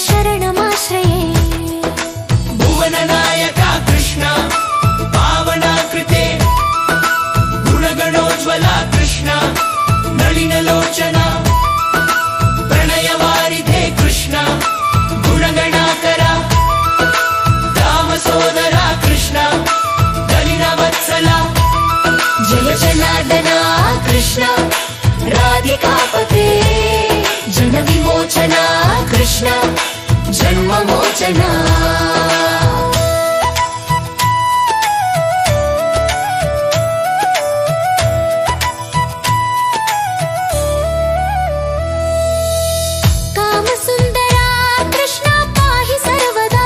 शरणमाश्रये भुवननायक कृष्ण पावनाकृते गुणगणोज्ज्वला कृष्ण नलिनलोचना प्रणयवारिधे कृष्ण गुणगणाकरा दामसोदरा कृष्ण दलिनवत्सला जय जनार्दना कृष्ण राधिकापते जनविमोचना कृष्ण जन्ममोचना कामसुन्दरा कृष्ण पाहि सर्वदा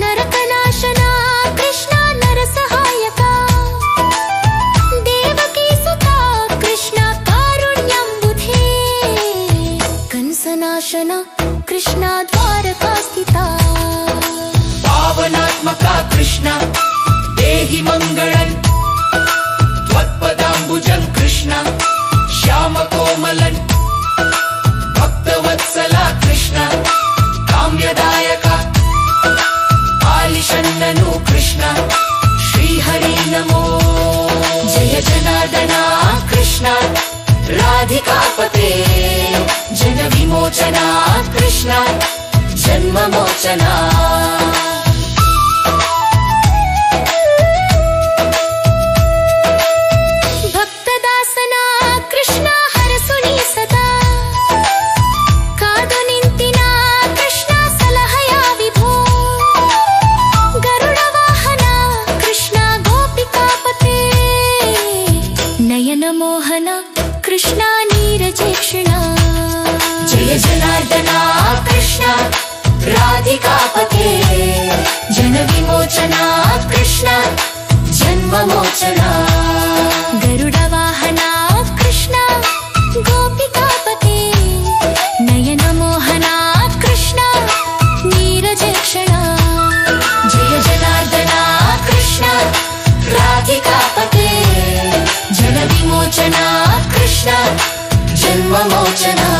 नरकनाशना कृष्ण नरसहायका देवकीसुता कृष्ण कारुण्यम्बुधे कंसनाशना कृष्ण द्वारकास्थिता पावनात्मका कृष्ण देहि मङ्गलम् त्वत्पदाम्बुजं कृष्ण श्यामकोमलन् भक्तवत्सला कृष्ण काम्यदायका आलिशन्ननु कृष्ण श्रीहरि नमो जय जनार्दना कृष्ण राधिकापते जनविमोचना कृष्ण जन्ममोचना ಭಕ್ತದಾಸನ ಕೃಷ್ಣ ಹರಸುನಿ ಸದಾ ಕಾದು ನಿಂತಿನ ಕೃಷ್ಣ ಸಲಹಯ ವಿಭೋ ಗರುಡ ವಾಹನ ಕೃಷ್ಣ ಗೋಪಿಕಾಪತೆ ನಯನ ಮೋಹನ ಕೃಷ್ಣ ನೀರಜೇಕ್ಷಣ जय जनार्दना कृष्ण राधिकापते जनविमोचना कृष्ण जन्ममोचना ಗರುಡ ವಾಹನ ಕೃಷ್ಣ ಗೋಪಿಕಾಪತೆ ನಯನ ಮೋಹನ ಕೃಷ್ಣ ನೀರಜೇಕ್ಷಣ जय जनार्दना कृष्ण राधिकापते जनविमोचना कृष्ण जन्ममोचना